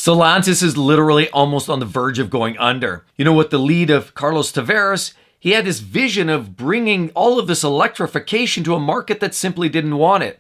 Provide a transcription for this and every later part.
Stellantis is literally almost on the verge of going under. You know, with the lead of Carlos Tavares, he had this vision of bringing all of this electrification to a market that simply didn't want it.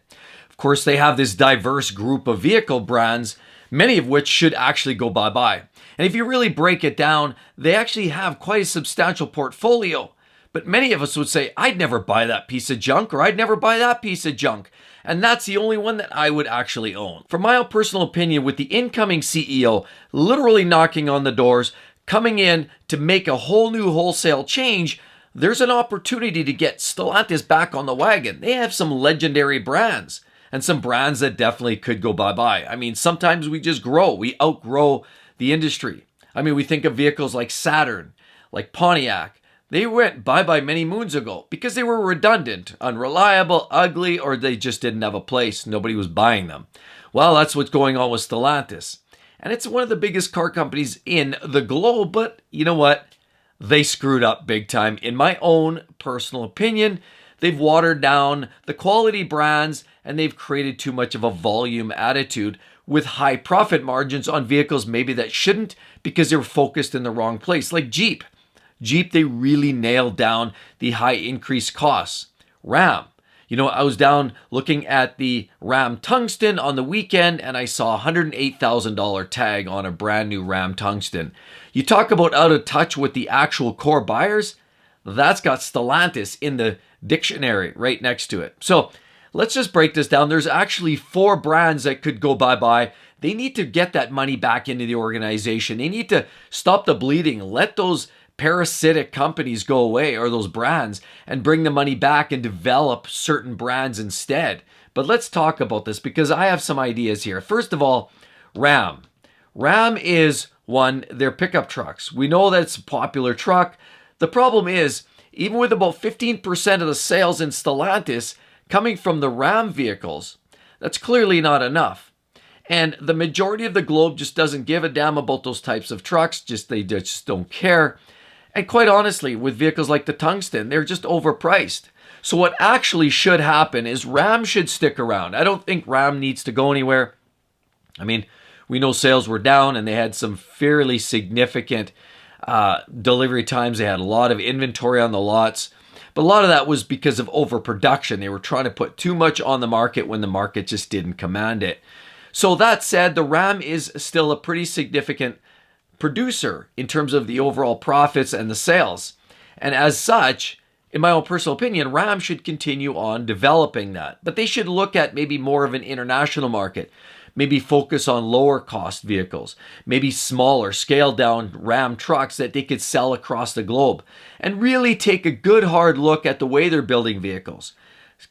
Of course, they have this diverse group of vehicle brands, many of which should actually go bye-bye. And if you really break it down, they actually have quite a substantial portfolio. But many of us would say, I'd never buy that piece of junk, or I'd never buy that piece of junk. And that's the only one that I would actually own. From my own personal opinion, with the incoming CEO literally knocking on the doors, coming in to make a whole new wholesale change, there's an opportunity to get Stellantis back on the wagon. They have some legendary brands and some brands that definitely could go bye-bye. I mean, sometimes we just grow. We outgrow the industry. I mean, we think of vehicles like Saturn, like Pontiac. They went bye-bye many moons ago because they were redundant, unreliable, ugly, or they just didn't have a place. Nobody was buying them. Well, that's what's going on with Stellantis. And it's one of the biggest car companies in the globe, but you know what? They screwed up big time. In my own personal opinion, they've watered down the quality brands and they've created too much of a volume attitude with high profit margins on vehicles maybe that shouldn't because they were focused in the wrong place, like Jeep. Jeep, they really nailed down the high increased costs. Ram. You know, I was down looking at the Ram Tungsten on the weekend and I saw a $108,000 tag on a brand new Ram Tungsten. You talk about out of touch with the actual core buyers, that's got Stellantis in the dictionary right next to it. So let's just break this down. There's actually 4 brands that could go bye-bye. They need to get that money back into the organization. They need to stop the bleeding. Let those parasitic companies go away, or those brands, and bring the money back and develop certain brands instead. But let's talk about this because I have some ideas here. First of all, Ram. Ram is their pickup trucks. We know that it's a popular truck. The problem is, even with about 15% of the sales in Stellantis coming from the Ram vehicles, that's clearly not enough. And the majority of the globe just doesn't give a damn about those types of trucks. They just don't care. And quite honestly, with vehicles like the Tungsten, they're just overpriced. So what actually should happen is Ram should stick around. I don't think Ram needs to go anywhere. I mean, we know sales were down and they had some fairly significant delivery times. They had a lot of inventory on the lots. But a lot of that was because of overproduction. They were trying to put too much on the market when the market just didn't command it. So that said, the Ram is still a pretty significant producer in terms of the overall profits and the sales. And as such, in my own personal opinion, Ram should continue on developing that. But they should look at maybe more of an international market. Maybe focus on lower cost vehicles. Maybe smaller, scaled down Ram trucks that they could sell across the globe. And really take a good hard look at the way they're building vehicles.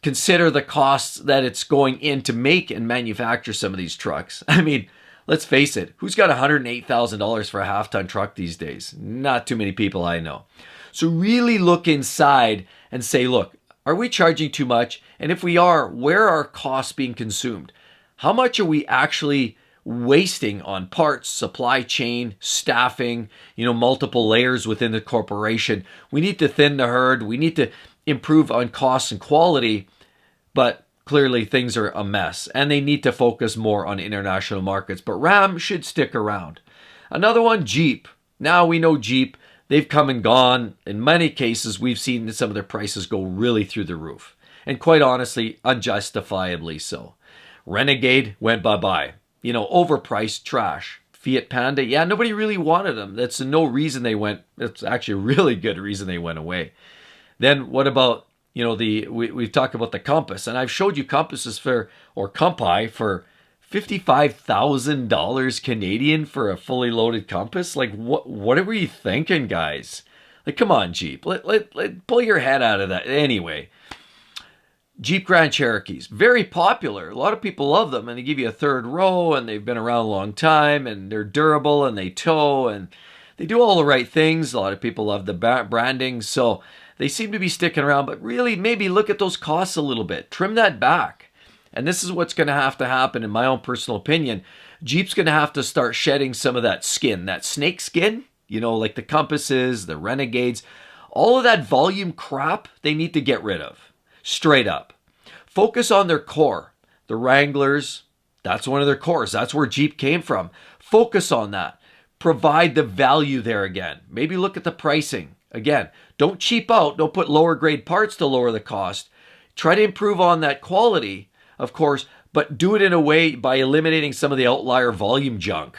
Consider the costs that it's going in to make and manufacture some of these trucks. I mean, let's face it, who's got $108,000 for a half-ton truck these days? Not too many people I know. So really look inside and say, look, are we charging too much? And if we are, where are costs being consumed? How much are we actually wasting on parts, supply chain, staffing, multiple layers within the corporation? We need to thin the herd. We need to improve on costs and quality, but clearly things are a mess and they need to focus more on international markets. But Ram should stick around. Another one, Jeep. Now we know Jeep, they've come and gone. In many cases, we've seen some of their prices go really through the roof. And quite honestly, unjustifiably so. Renegade went bye-bye. Overpriced trash. Fiat Panda, yeah, nobody really wanted them. That's no reason they went. It's actually a really good reason they went away. Then what about, we've talked about the Compass, and I've showed you Compasses Compi for $55,000 Canadian for a fully loaded Compass. Like, what are we thinking, guys? Like, come on, Jeep. Let pull your head out of that. Anyway, Jeep Grand Cherokees, very popular. A lot of people love them, and they give you a third row, and they've been around a long time, and they're durable, and they tow, and they do all the right things. A lot of people love the branding, so they seem to be sticking around. But really, maybe look at those costs a little bit. Trim that back. And this is what's going to have to happen, in my own personal opinion. Jeep's going to have to start shedding some of that skin, that snake skin, like the Compasses, the Renegades. All of that volume crap, they need to get rid of. Straight up. Focus on their core. The Wranglers, that's one of their cores. That's where Jeep came from. Focus on that. Provide the value there again. Maybe look at the pricing. Again, don't cheap out. Don't put lower grade parts to lower the cost. Try to improve on that quality, of course, but do it in a way by eliminating some of the outlier volume junk.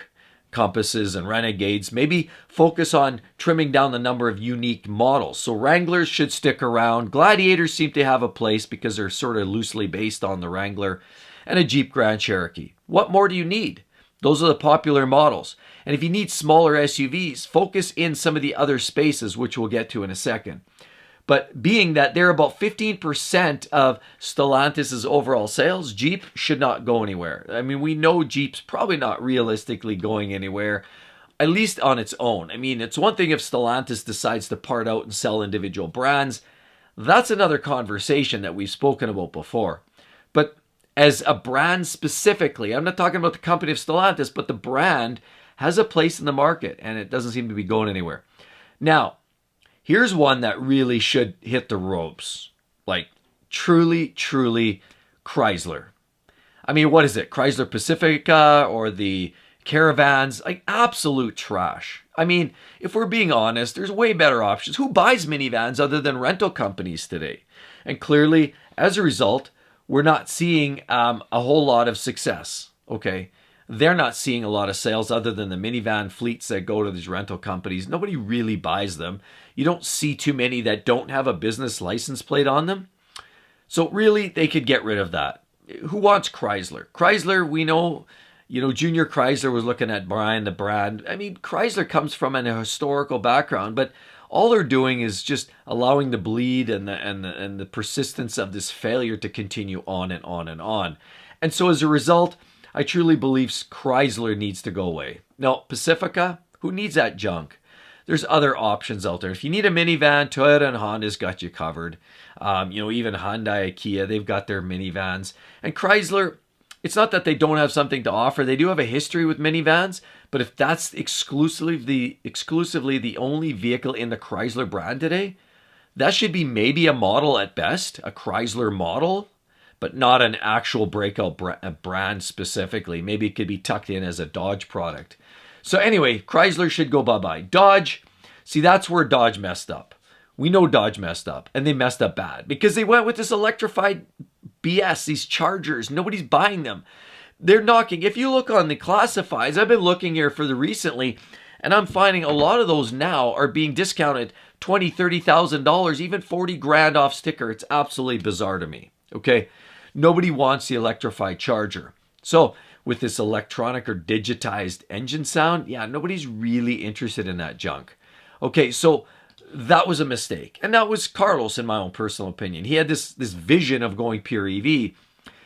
Compasses and Renegades. Maybe focus on trimming down the number of unique models. So Wranglers should stick around. Gladiators seem to have a place because they're sort of loosely based on the Wrangler, and a Jeep Grand Cherokee. What more do you need? Those are the popular models. And if you need smaller SUVs, focus in some of the other spaces, which we'll get to in a second. But being that they're about 15% of Stellantis' overall sales, Jeep should not go anywhere. I mean, we know Jeep's probably not realistically going anywhere, at least on its own. I mean, it's one thing if Stellantis decides to part out and sell individual brands. That's another conversation that we've spoken about before. But as a brand specifically, I'm not talking about the company of Stellantis, but the brand has a place in the market, and it doesn't seem to be going anywhere. Now, here's one that really should hit the ropes. Like, truly, truly Chrysler. I mean, what is it? Chrysler Pacifica or the Caravans? Like, absolute trash. I mean, if we're being honest, there's way better options. Who buys minivans other than rental companies today? And clearly, as a result, we're not seeing a whole lot of success, okay? They're not seeing a lot of sales other than the minivan fleets that go to these rental companies. Nobody really buys them. You don't see too many that don't have a business license plate on them. So really, they could get rid of that. Who wants Chrysler? Chrysler, we know, Junior Chrysler was looking at buying the brand. I mean, Chrysler comes from an historical background, but all they're doing is just allowing the bleed and the persistence of this failure to continue on and on and on. And so as a result, I truly believe Chrysler needs to go away. Now, Pacifica, who needs that junk? There's other options out there. If you need a minivan, Toyota and Honda's got you covered. Even Hyundai, Kia, they've got their minivans. And Chrysler, it's not that they don't have something to offer. They do have a history with minivans, but if that's exclusively the only vehicle in the Chrysler brand today, that should be maybe a model at best, a Chrysler model, but not an actual breakout brand specifically. Maybe it could be tucked in as a Dodge product. So anyway, Chrysler should go bye-bye. Dodge, see, that's where Dodge messed up. We know Dodge messed up, and they messed up bad because they went with this electrified BS, these Chargers. Nobody's buying them. They're knocking. If you look on the classifieds, I've been looking here for the recently, and I'm finding a lot of those now are being discounted $20,000, $30,000, even 40 grand off sticker. It's absolutely bizarre to me. Okay, nobody wants the electrified Charger. So with this electronic or digitized engine sound, yeah, nobody's really interested in that junk. Okay, so that was a mistake. And that was Carlos, in my own personal opinion. He had this vision of going pure EV,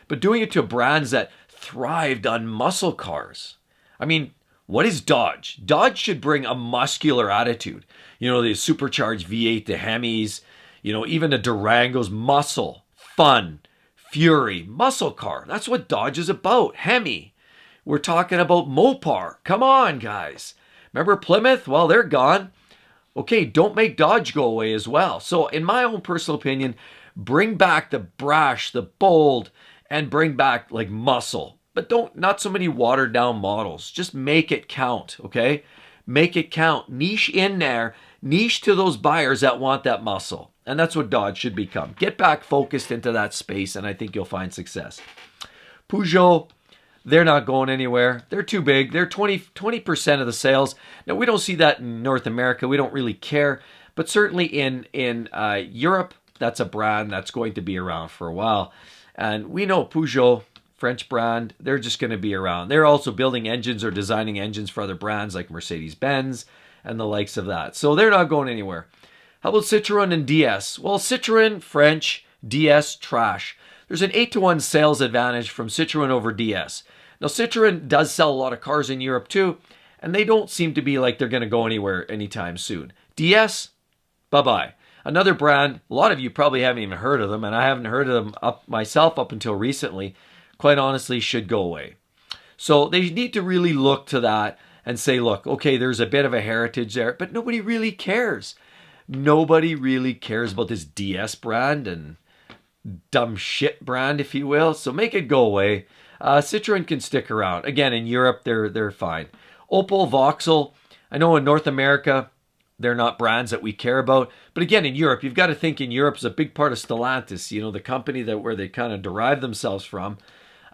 but doing it to brands that thrived on muscle cars. I mean, what is Dodge? Dodge should bring a muscular attitude. The supercharged V8, the Hemis, even the Durangos, muscle, fun, fury, muscle car. That's what Dodge is about. Hemi. We're talking about Mopar. Come on, guys. Remember Plymouth? Well, they're gone. Okay, don't make Dodge go away as well. So in my own personal opinion, bring back the brash, the bold, and bring back like muscle. But not so many watered down models. Just make it count, okay? Make it count. Niche in there. Niche to those buyers that want that muscle. And that's what Dodge should become. Get back focused into that space, and I think you'll find success. Peugeot, they're not going anywhere. They're too big. They're 20% of the sales. Now, we don't see that in North America. We don't really care. But certainly in Europe, that's a brand that's going to be around for a while. And we know Peugeot, French brand, they're just going to be around. They're also building engines or designing engines for other brands like Mercedes-Benz and the likes of that. So they're not going anywhere. How about Citroën and DS? Well, Citroën, French, DS, trash. There's an 8-to-1 sales advantage from Citroën over DS. Now, Citroën does sell a lot of cars in Europe too, and they don't seem to be like they're going to go anywhere anytime soon. DS, bye-bye. Another brand, a lot of you probably haven't even heard of them, and I haven't heard of them myself up until recently, quite honestly, should go away. So they need to really look to that and say, look, okay, there's a bit of a heritage there, but nobody really cares. Nobody really cares about this DS brand and dumb shit brand, if you will. So make it go away. Citroën can stick around. Again, in Europe, they're fine. Opel, Vauxhall, I know in North America, they're not brands that we care about. But again, in Europe, you've got to think in Europe is a big part of Stellantis, the company that where they kind of derive themselves from.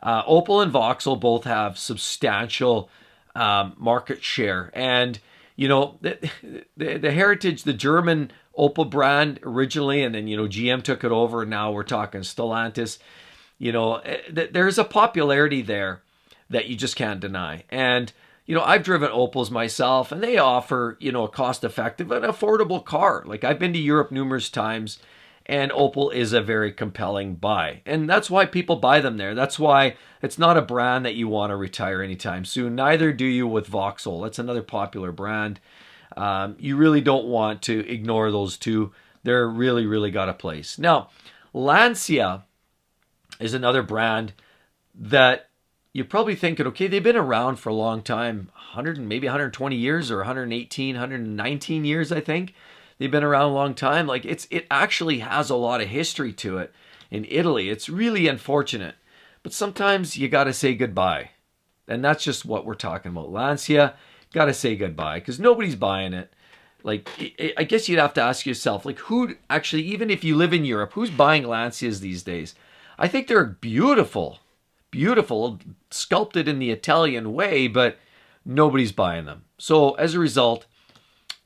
Opel and Vauxhall both have substantial market share. And, the heritage, the German Opel brand originally, and then, GM took it over. And now we're talking Stellantis. There's a popularity there that you just can't deny. And, I've driven Opels myself, and they offer, a cost-effective and affordable car. Like, I've been to Europe numerous times, and Opel is a very compelling buy. And that's why people buy them there. That's why it's not a brand that you want to retire anytime soon. Neither do you with Vauxhall. That's another popular brand. You really don't want to ignore those two. They're really, really got a place. Now, Lancia is another brand that you're probably thinking, okay, they've been around for a long time, 100, maybe 120 years or 118, 119 years, I think. They've been around a long time. Like it actually has a lot of history to it in Italy. It's really unfortunate. But sometimes you got to say goodbye. And that's just what we're talking about. Lancia, got to say goodbye because nobody's buying it. Like, I guess you'd have to ask yourself, like, who actually, even if you live in Europe, who's buying Lancias these days? I think they're beautiful, sculpted in the Italian way, but nobody's buying them. So as a result,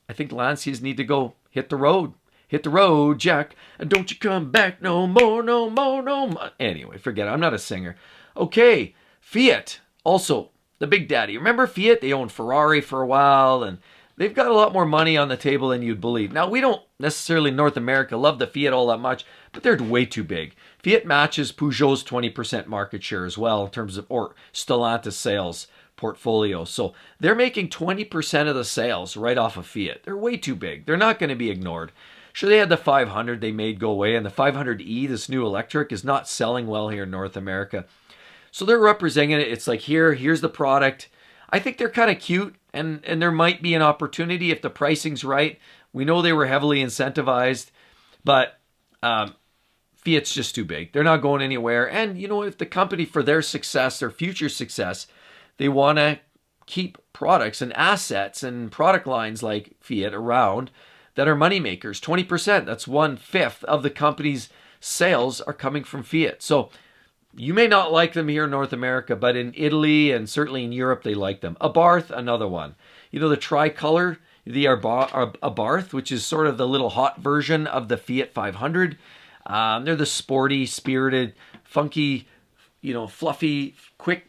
I think Lancias need to go hit the road. Hit the road, Jack, and don't you come back no more, no more, no more. Anyway, forget it. I'm not a singer. Okay, Fiat, also the big daddy. Remember Fiat? They owned Ferrari for a while, and they've got a lot more money on the table than you'd believe. Now, we don't necessarily in North America love the Fiat all that much, but they're way too big. Fiat matches Peugeot's 20% market share as well in terms of, or Stellantis sales portfolio. So they're making 20% of the sales right off of Fiat. They're way too big. They're not going to be ignored. Sure, they had the 500 they made go away, and the 500e, this new electric, is not selling well here in North America. So they're representing it. It's like, here's the product. I think they're kind of cute, and there might be an opportunity if the pricing's right. We know they were heavily incentivized, but Fiat's just too big. They're not going anywhere. And, if the company, for their success, their future success, they want to keep products and assets and product lines like Fiat around that are money makers. 20%, that's 1/5 of the company's sales are coming from Fiat. So you may not like them here in North America, but in Italy and certainly in Europe, they like them. Abarth, another one. The tricolor, the Abarth, which is sort of the little hot version of the Fiat 500. They're the sporty, spirited, funky, fluffy, quick,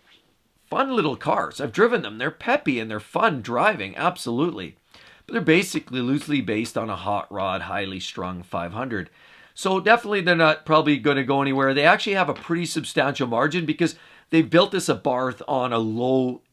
fun little cars. I've driven them. They're peppy and they're fun driving, absolutely. But they're basically loosely based on a hot rod, highly strung 500. So definitely they're not probably going to go anywhere. They actually have a pretty substantial margin because they've built this Abarth on a low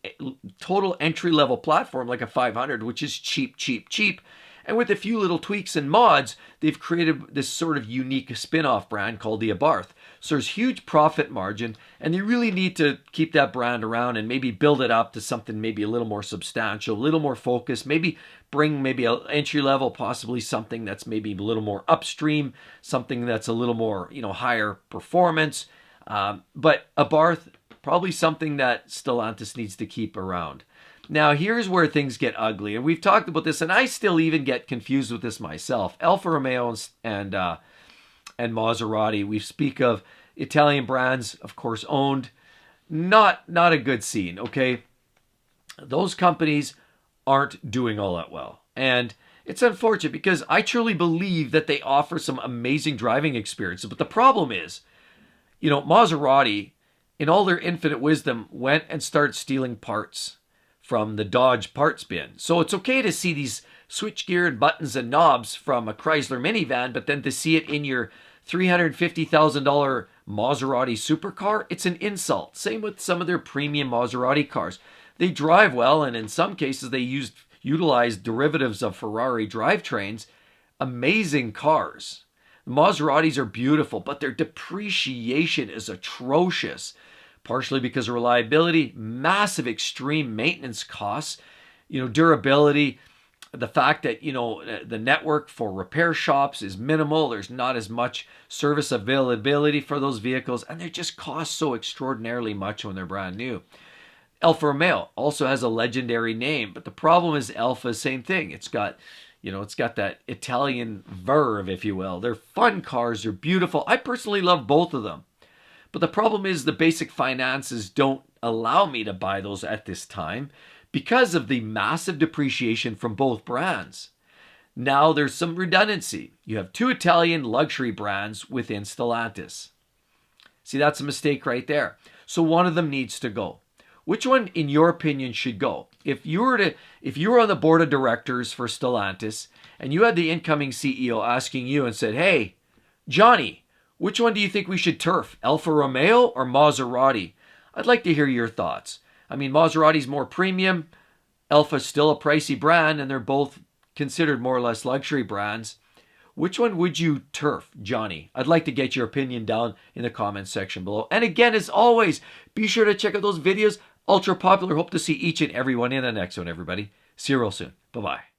total entry-level platform like a 500, which is cheap. And with a few little tweaks and mods, they've created this sort of unique spin-off brand called the Abarth. So there's huge profit margin, and they really need to keep that brand around and maybe build it up to something maybe a little more substantial, a little more focused, maybe bring maybe an entry-level, possibly something that's maybe a little more upstream, something that's a little more, higher performance. But Abarth, probably something that Stellantis needs to keep around. Now, here's where things get ugly, and we've talked about this, and I still even get confused with this myself. Alfa Romeo and Maserati, we speak of Italian brands, of course, owned. Not a good scene, okay? Those companies aren't doing all that well, and it's unfortunate because I truly believe that they offer some amazing driving experiences, but the problem is, Maserati, in all their infinite wisdom, went and started stealing parts from the Dodge parts bin. So it's okay to see these switchgear and buttons and knobs from a Chrysler minivan, but then to see it in your $350,000 Maserati supercar, it's an insult. Same with some of their premium Maserati cars. They drive well, and in some cases they utilize derivatives of Ferrari drivetrains. Amazing cars. The Maseratis are beautiful, but their depreciation is atrocious. Partially because of reliability, massive extreme maintenance costs, durability, the fact that, the network for repair shops is minimal. There's not as much service availability for those vehicles, and they just cost so extraordinarily much when they're brand new. Alfa Romeo also has a legendary name, but the problem is Alfa is same thing. It's got that Italian verve, if you will. They're fun cars. They're beautiful. I personally love both of them. But the problem is the basic finances don't allow me to buy those at this time because of the massive depreciation from both brands. Now there's some redundancy. You have two Italian luxury brands within Stellantis. See, that's a mistake right there. So one of them needs to go. Which one, in your opinion, should go? If you were on the board of directors for Stellantis and you had the incoming CEO asking you and said, "Hey, Johnny, which one do you think we should turf, Alfa Romeo or Maserati?" I'd like to hear your thoughts. I mean, Maserati's more premium. Alfa's still a pricey brand, and they're both considered more or less luxury brands. Which one would you turf, Johnny? I'd like to get your opinion down in the comments section below. And again, as always, be sure to check out those videos. Ultra popular. Hope to see each and every one in the next one, everybody. See you real soon. Bye-bye.